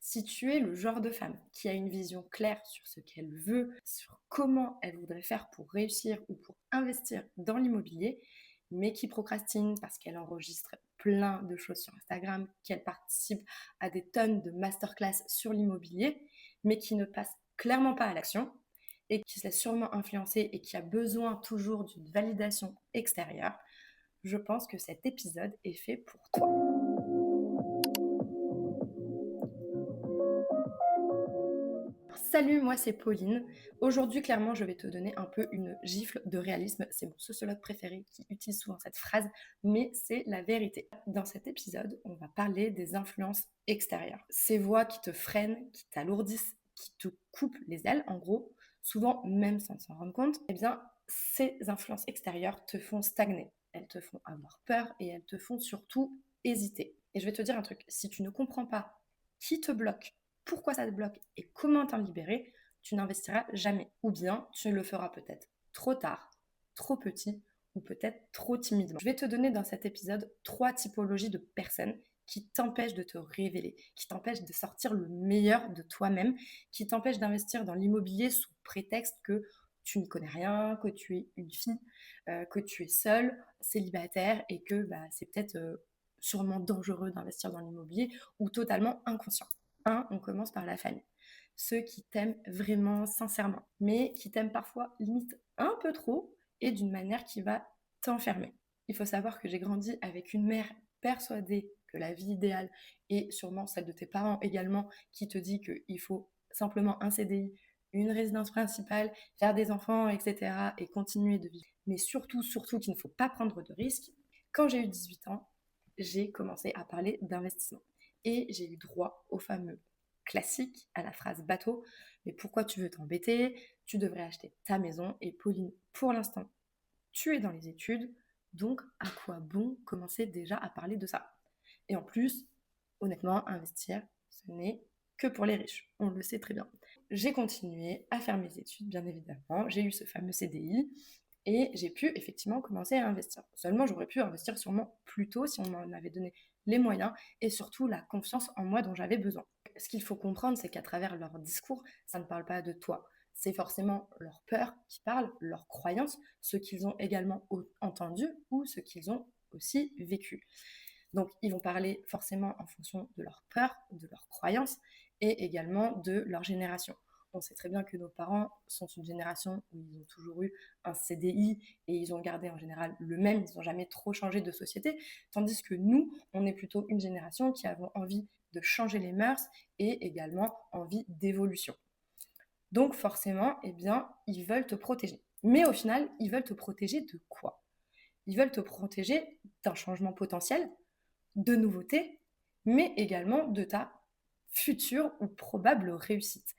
Si tu es le genre de femme qui a une vision claire sur ce qu'elle veut, sur comment elle voudrait faire pour réussir ou pour investir dans l'immobilier, mais qui procrastine parce qu'elle enregistre plein de choses sur Instagram, qu'elle participe à des tonnes de masterclass sur l'immobilier, mais qui ne passe clairement pas à l'action et qui se laisse sûrement influencer et qui a besoin toujours d'une validation extérieure, je pense que cet épisode est fait pour toi. Salut, moi c'est Pauline. Aujourd'hui, clairement, je vais te donner un peu une gifle de réalisme. C'est mon sociologue préféré qui utilise souvent cette phrase, mais c'est la vérité. Dans cet épisode, on va parler des influences extérieures. Ces voix qui te freinent, qui t'alourdissent, qui te coupent les ailes, en gros, souvent même sans s'en rendre compte, eh bien, ces influences extérieures te font stagner. Elles te font avoir peur et elles te font surtout hésiter. Et je vais te dire un truc, si tu ne comprends pas qui te bloque, pourquoi ça te bloque et comment t'en libérer, tu n'investiras jamais. Ou bien tu le feras peut-être trop tard, trop petit ou peut-être trop timidement. Je vais te donner dans cet épisode 3 typologies de personnes qui t'empêchent de te révéler, qui t'empêchent de sortir le meilleur de toi-même, qui t'empêchent d'investir dans l'immobilier sous prétexte que tu ne connais rien, que tu es une fille, que tu es seule, célibataire et que c'est peut-être sûrement dangereux d'investir dans l'immobilier ou totalement inconscient. On commence par la famille. Ceux qui t'aiment vraiment sincèrement, mais qui t'aiment parfois limite un peu trop et d'une manière qui va t'enfermer. Il faut savoir que j'ai grandi avec une mère persuadée que la vie idéale et sûrement celle de tes parents également qui te dit qu'il faut simplement un CDI, une résidence principale, faire des enfants, etc. et continuer de vivre. Mais surtout qu'il ne faut pas prendre de risques. Quand j'ai eu 18 ans, j'ai commencé à parler d'investissement et j'ai eu droit au fameux classique, à la phrase bateau, mais pourquoi tu veux t'embêter? Tu devrais acheter ta maison. Et Pauline, pour l'instant, tu es dans les études, donc à quoi bon commencer déjà à parler de ça? Et en plus, honnêtement, investir, ce n'est que pour les riches, on le sait très bien. J'ai continué à faire mes études, bien évidemment, j'ai eu ce fameux CDI, et j'ai pu effectivement commencer à investir. Seulement, j'aurais pu investir sûrement plus tôt si on m'en avait donné les moyens et surtout la confiance en moi dont j'avais besoin. Ce qu'il faut comprendre, c'est qu'à travers leur discours, ça ne parle pas de toi. C'est forcément leur peur qui parle, leurs croyances, ce qu'ils ont également entendu ou ce qu'ils ont aussi vécu. Donc, ils vont parler forcément en fonction de leur peur, de leurs croyances et également de leur génération. On sait très bien que nos parents sont une génération où ils ont toujours eu un CDI et ils ont gardé en général le même, ils n'ont jamais trop changé de société, tandis que nous, on est plutôt une génération qui avons envie de changer les mœurs et également envie d'évolution. Donc forcément, eh bien, ils veulent te protéger. Mais au final, ils veulent te protéger de quoi? Ils veulent te protéger d'un changement potentiel, de nouveautés, mais également de ta future ou probable réussite.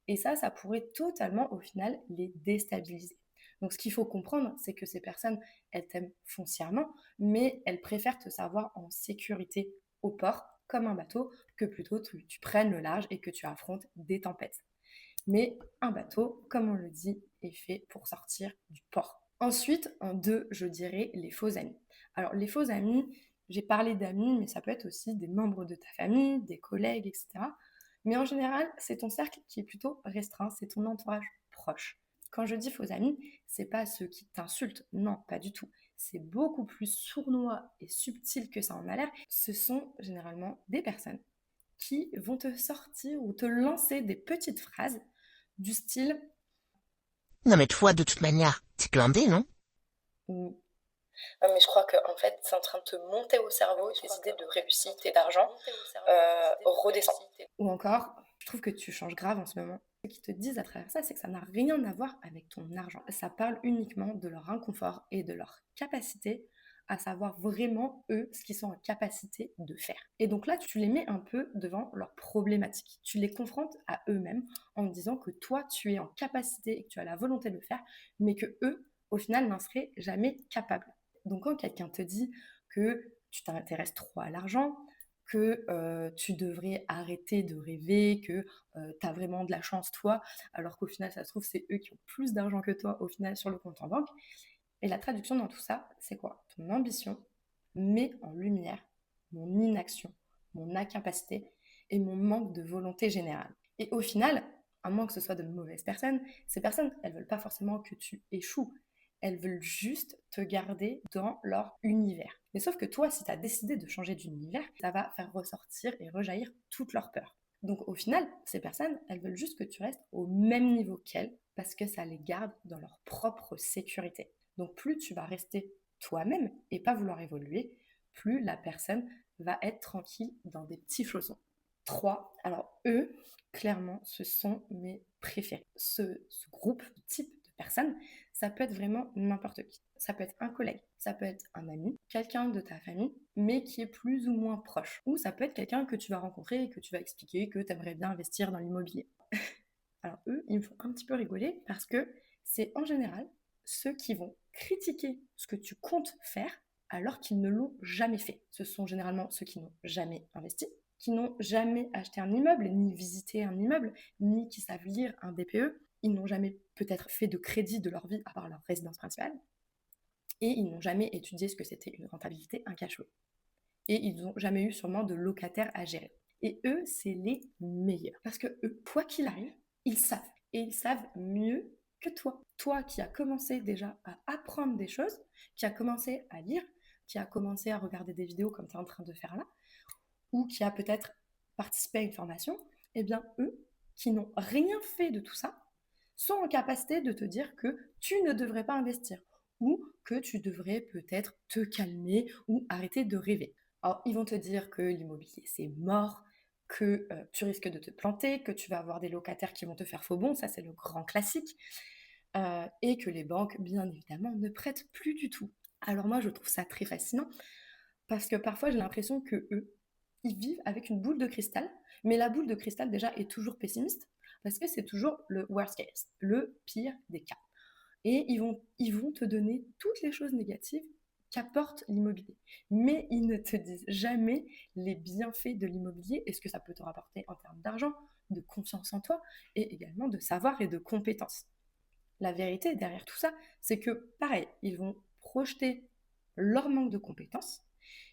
Et ça pourrait totalement au final les déstabiliser. Donc ce qu'il faut comprendre, c'est que ces personnes, elles t'aiment foncièrement, mais elles préfèrent te savoir en sécurité au port, comme un bateau, que plutôt tu prennes le large et que tu affrontes des tempêtes. Mais un bateau, comme on le dit, est fait pour sortir du port. Ensuite, en deux, je dirais les faux amis. Alors, les faux amis, j'ai parlé d'amis, mais ça peut être aussi des membres de ta famille, des collègues, etc. Mais en général, c'est ton cercle qui est plutôt restreint, c'est ton entourage proche. Quand je dis faux amis, c'est pas ceux qui t'insultent, non, pas du tout. C'est beaucoup plus sournois et subtil que ça en a l'air. Ce sont généralement des personnes qui vont te sortir ou te lancer des petites phrases du style Non mais toi, de toute manière, t'es blindé, non? ou ah, mais je crois que en fait, c'est en train de te monter au cerveau tes idées de réussite et d'argent. Redescends. Ou encore, je trouve que tu changes grave en ce moment. Ce qu'ils te disent à travers ça, c'est que ça n'a rien à voir avec ton argent. Ça parle uniquement de leur inconfort et de leur capacité à savoir vraiment, eux, ce qu'ils sont en capacité de faire. Et donc là, tu les mets un peu devant leurs problématiques. Tu les confrontes à eux-mêmes en disant que toi, tu es en capacité et que tu as la volonté de le faire, mais que eux, au final, n'en seraient jamais capables. Donc quand quelqu'un te dit que tu t'intéresses trop à l'argent, que tu devrais arrêter de rêver, que tu as vraiment de la chance toi, alors qu'au final ça se trouve c'est eux qui ont plus d'argent que toi au final sur le compte en banque. Et la traduction dans tout ça, c'est quoi? Ton ambition met en lumière mon inaction, mon incapacité et mon manque de volonté générale. Et au final, à moins que ce soit de mauvaises personnes, ces personnes, elles veulent pas forcément que tu échoues. Elles veulent juste te garder dans leur univers. Mais sauf que toi, si tu as décidé de changer d'univers, ça va faire ressortir et rejaillir toute leur peur. Donc au final, ces personnes, elles veulent juste que tu restes au même niveau qu'elles parce que ça les garde dans leur propre sécurité. Donc plus tu vas rester toi-même et pas vouloir évoluer, plus la personne va être tranquille dans des petits chaussons. 3. Alors eux, clairement, ce sont mes préférés. Ce groupe, ce type de personnes, ça peut être vraiment n'importe qui. Ça peut être un collègue, ça peut être un ami, quelqu'un de ta famille, mais qui est plus ou moins proche. Ou ça peut être quelqu'un que tu vas rencontrer et que tu vas expliquer que tu aimerais bien investir dans l'immobilier. Alors eux, ils me font un petit peu rigoler parce que c'est en général ceux qui vont critiquer ce que tu comptes faire alors qu'ils ne l'ont jamais fait. Ce sont généralement ceux qui n'ont jamais investi, qui n'ont jamais acheté un immeuble, ni visité un immeuble, ni qui savent lire un DPE. Ils n'ont jamais peut-être fait de crédit de leur vie à part leur résidence principale. Et ils n'ont jamais étudié ce que c'était une rentabilité, un cash flow. Et ils n'ont jamais eu sûrement de locataires à gérer. Et eux, c'est les meilleurs. Parce que eux, quoi qu'il arrive, ils savent. Et ils savent mieux que toi. Toi qui as commencé déjà à apprendre des choses, qui a commencé à lire, qui a commencé à regarder des vidéos comme tu es en train de faire là, ou qui a peut-être participé à une formation, eh bien eux, qui n'ont rien fait de tout ça, sont en capacité de te dire que tu ne devrais pas investir ou que tu devrais peut-être te calmer ou arrêter de rêver. Alors, ils vont te dire que l'immobilier, c'est mort, que tu risques de te planter, que tu vas avoir des locataires qui vont te faire faux bon, ça c'est le grand classique, et que les banques, bien évidemment, ne prêtent plus du tout. Alors moi, je trouve ça très fascinant parce que parfois, j'ai l'impression que eux, ils vivent avec une boule de cristal, mais la boule de cristal déjà est toujours pessimiste parce que c'est toujours le worst case, le pire des cas. Et ils vont te donner toutes les choses négatives qu'apporte l'immobilier. Mais ils ne te disent jamais les bienfaits de l'immobilier et ce que ça peut te rapporter en termes d'argent, de confiance en toi et également de savoir et de compétences. La vérité derrière tout ça, c'est que pareil, ils vont projeter leur manque de compétences.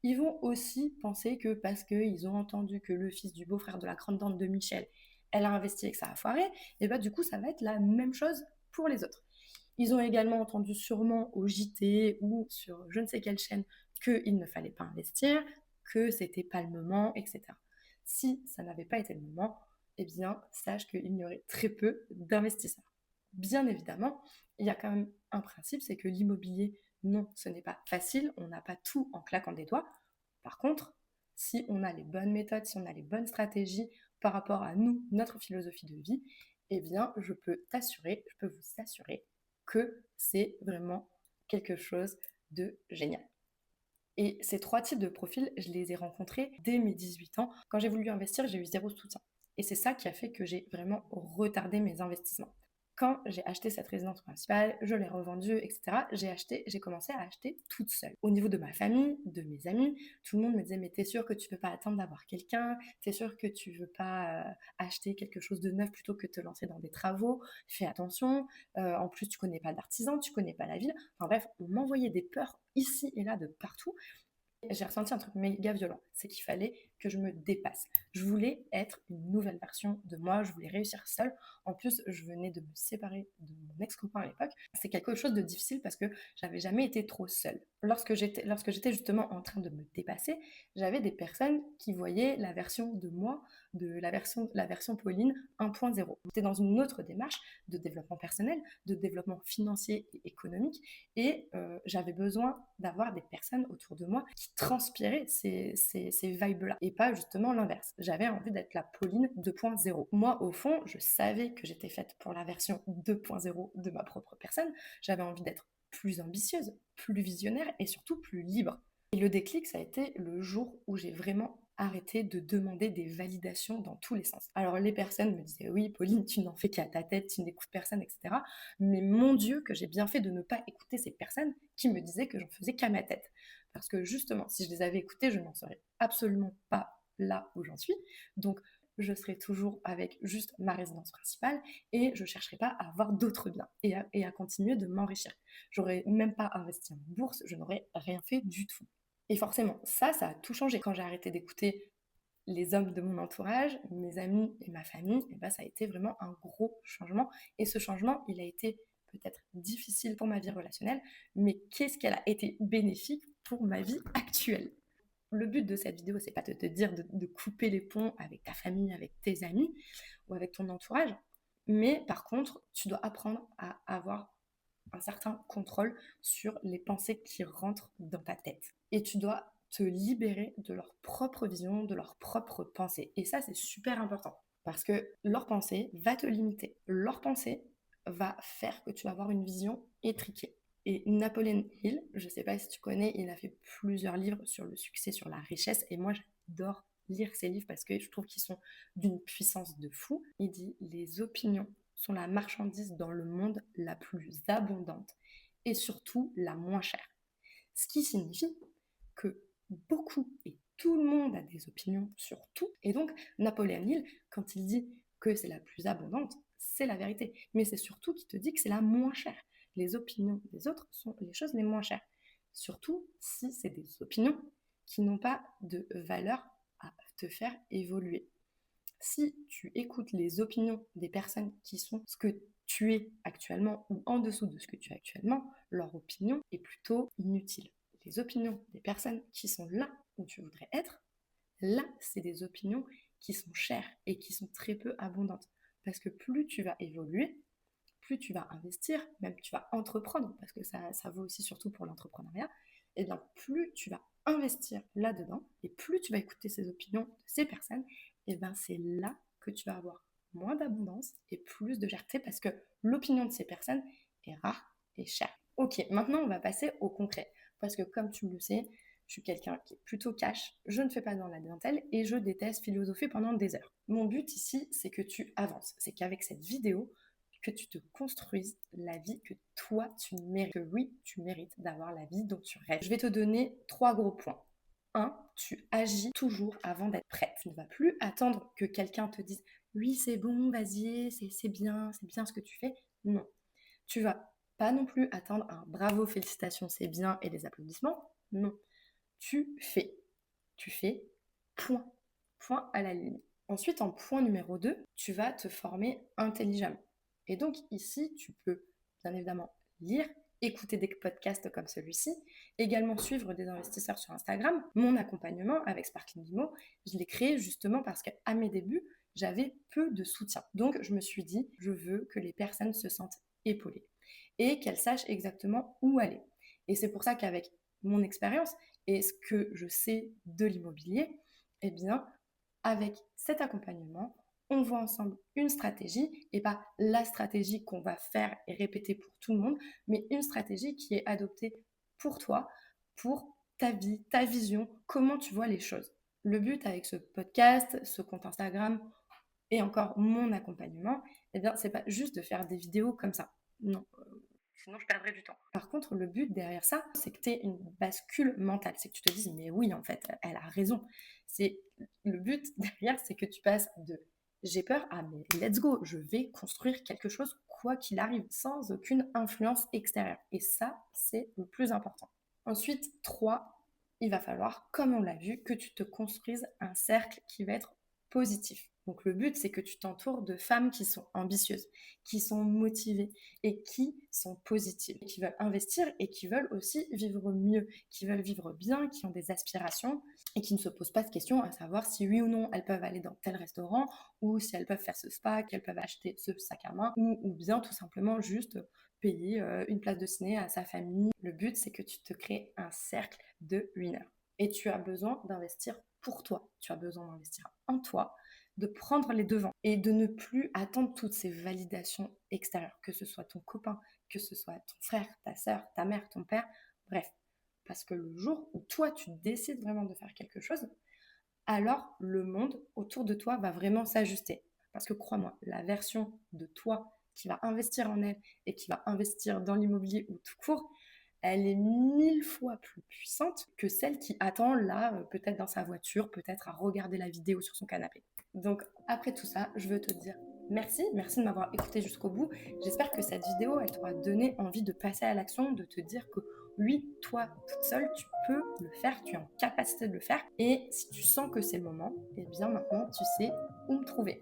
Ils vont aussi penser que parce qu'ils ont entendu que le fils du beau-frère de la grande tante de Michel, elle a investi et que ça a foiré, et bah du coup ça va être la même chose pour les autres. Ils ont également entendu sûrement au JT ou sur je ne sais quelle chaîne qu'il ne fallait pas investir, que c'était pas le moment, etc. Si ça n'avait pas été le moment, eh bien sache qu'il y aurait très peu d'investisseurs. Bien évidemment, il y a quand même un principe, c'est que l'immobilier, non, ce n'est pas facile, on n'a pas tout en claquant des doigts. Par contre, si on a les bonnes méthodes, si on a les bonnes stratégies par rapport à nous, notre philosophie de vie, eh bien, je peux vous assurer que c'est vraiment quelque chose de génial. Et ces 3 types de profils, je les ai rencontrés dès mes 18 ans. Quand j'ai voulu investir, j'ai eu 0 soutien. Et c'est ça qui a fait que j'ai vraiment retardé mes investissements. Quand j'ai acheté cette résidence principale, je l'ai revendue, etc., j'ai commencé à acheter toute seule. Au niveau de ma famille, de mes amis, tout le monde me disait mais t'es sûr que tu peux pas attendre d'avoir quelqu'un? T'es sûr que tu veux pas acheter quelque chose de neuf plutôt que de te lancer dans des travaux? Fais attention. En plus, tu connais pas d'artisan, tu connais pas la ville. Enfin bref, on m'envoyait des peurs ici et là de partout. J'ai ressenti un truc méga violent, c'est qu'il fallait que je me dépasse. Je voulais être une nouvelle version de moi, je voulais réussir seule. En plus, je venais de me séparer de mon ex-copain à l'époque. C'est quelque chose de difficile parce que j'avais jamais été trop seule. Lorsque j'étais justement en train de me dépasser, j'avais des personnes qui voyaient la version de moi, de la version Pauline 1.0. J'étais dans une autre démarche de développement personnel, de développement financier et économique, et j'avais besoin d'avoir des personnes autour de moi qui transpiraient ces vibes-là, et pas justement l'inverse. J'avais envie d'être la Pauline 2.0. Moi, au fond, je savais que j'étais faite pour la version 2.0 de ma propre personne. J'avais envie d'être plus ambitieuse, plus visionnaire et surtout plus libre. Et le déclic, ça a été le jour où j'ai vraiment arrêté de demander des validations dans tous les sens. Alors les personnes me disaient oui, Pauline, tu n'en fais qu'à ta tête, tu n'écoutes personne, etc. Mais mon Dieu, que j'ai bien fait de ne pas écouter ces personnes qui me disaient que j'en faisais qu'à ma tête. Parce que justement, si je les avais écoutées, je n'en serais absolument pas là où j'en suis. Donc je serai toujours avec juste ma résidence principale et je ne chercherai pas à avoir d'autres biens et à continuer de m'enrichir. J'aurais même pas investi en bourse, je n'aurais rien fait du tout. Et forcément, ça a tout changé quand j'ai arrêté d'écouter les hommes de mon entourage, mes amis et ma famille, et ben, ça a été vraiment un gros changement. Et ce changement, il a été peut-être difficile pour ma vie relationnelle, mais qu'est-ce qu'elle a été bénéfique pour ma vie actuelle. Le but de cette vidéo, c'est pas de te dire de couper les ponts avec ta famille, avec tes amis ou avec ton entourage, mais par contre, tu dois apprendre à avoir un certain contrôle sur les pensées qui rentrent dans ta tête. Et tu dois te libérer de leur propre vision, de leurs propres pensées. Et ça, c'est super important parce que leur pensée va te limiter. Leur pensée va faire que tu vas avoir une vision étriquée. Et Napoleon Hill, je ne sais pas si tu connais, il a fait plusieurs livres sur le succès, sur la richesse. Et moi, j'adore lire ces livres parce que je trouve qu'ils sont d'une puissance de fou. Il dit les opinions sont la marchandise dans le monde la plus abondante et surtout la moins chère. Ce qui signifie que beaucoup et tout le monde a des opinions sur tout. Et donc, Napoléon Hill, quand il dit que c'est la plus abondante, c'est la vérité. Mais c'est surtout qu'il te dit que c'est la moins chère. Les opinions des autres sont les choses les moins chères. Surtout si c'est des opinions qui n'ont pas de valeur à te faire évoluer. Si tu écoutes les opinions des personnes qui sont ce que tu es actuellement ou en dessous de ce que tu es actuellement, leur opinion est plutôt inutile. Les opinions des personnes qui sont là où tu voudrais être, là, c'est des opinions qui sont chères et qui sont très peu abondantes. Parce que plus tu vas évoluer, plus tu vas investir, même tu vas entreprendre, parce que ça vaut aussi surtout pour l'entrepreneuriat, et bien plus tu vas investir là-dedans, et plus tu vas écouter ces opinions de ces personnes, et bien c'est là que tu vas avoir moins d'abondance et plus de cherté, parce que l'opinion de ces personnes est rare et chère. Ok, maintenant on va passer au concret, parce que comme tu le sais, je suis quelqu'un qui est plutôt cash, je ne fais pas dans la dentelle et je déteste philosopher pendant des heures. Mon but ici, c'est que tu avances, c'est qu'avec cette vidéo, que tu te construises la vie que toi tu mérites. Que oui, tu mérites d'avoir la vie dont tu rêves. Je vais te donner 3 gros points. 1. Tu agis toujours avant d'être prête. Tu ne vas plus attendre que quelqu'un te dise oui, c'est bon, vas-y, c'est bien ce que tu fais. Non. Tu vas pas non plus attendre un bravo, félicitations, c'est bien et des applaudissements. Non. Tu fais. Tu fais, point. Point à la ligne. Ensuite, en point numéro 2, tu vas te former intelligemment. Et donc ici, tu peux bien évidemment lire, écouter des podcasts comme celui-ci, également suivre des investisseurs sur Instagram. Mon accompagnement avec Sparkling Limo, je l'ai créé justement parce qu'à mes débuts, j'avais peu de soutien. Donc je me suis dit, je veux que les personnes se sentent épaulées et qu'elles sachent exactement où aller. Et c'est pour ça qu'avec mon expérience et ce que je sais de l'immobilier, eh bien, avec cet accompagnement, on voit ensemble une stratégie, et pas la stratégie qu'on va faire et répéter pour tout le monde, mais une stratégie qui est adoptée pour toi, pour ta vie, ta vision, comment tu vois les choses. Le but avec ce podcast, ce compte Instagram et encore mon accompagnement, eh bien, c'est pas juste de faire des vidéos comme ça. Non, sinon je perdrais du temps. Par contre, le but derrière ça, c'est que tu aies une bascule mentale. C'est que tu te dises, mais oui, en fait, elle a raison. C'est le but derrière, c'est que tu passes de j'ai peur à mais let's go, je vais construire quelque chose quoi qu'il arrive, sans aucune influence extérieure. Et ça, c'est le plus important. Ensuite, 3, il va falloir, comme on l'a vu, que tu te construises un cercle qui va être positif. Donc le but, c'est que tu t'entoures de femmes qui sont ambitieuses, qui sont motivées et qui sont positives, qui veulent investir et qui veulent aussi vivre mieux, qui veulent vivre bien, qui ont des aspirations et qui ne se posent pas de questions à savoir si oui ou non elles peuvent aller dans tel restaurant ou si elles peuvent faire ce spa, qu'elles peuvent acheter ce sac à main ou bien tout simplement juste payer une place de ciné à sa famille. Le but, c'est que tu te crées un cercle de winners. Et tu as besoin d'investir pour toi. Tu as besoin d'investir en toi, de prendre les devants et de ne plus attendre toutes ces validations extérieures, que ce soit ton copain, que ce soit ton frère, ta soeur, ta mère, ton père, bref. Parce que le jour où toi, tu décides vraiment de faire quelque chose, alors le monde autour de toi va vraiment s'ajuster. Parce que crois-moi, la version de toi qui va investir en elle et qui va investir dans l'immobilier ou tout court, elle est 1000 fois plus puissante que celle qui attend là, peut-être dans sa voiture, peut-être à regarder la vidéo sur son canapé. Donc après tout ça, je veux te dire merci de m'avoir écouté jusqu'au bout. J'espère que cette vidéo, elle t'aura donné envie de passer à l'action, de te dire que oui, toi, toute seule, tu peux le faire, tu es en capacité de le faire. Et si tu sens que c'est le moment, eh bien maintenant, tu sais où me trouver.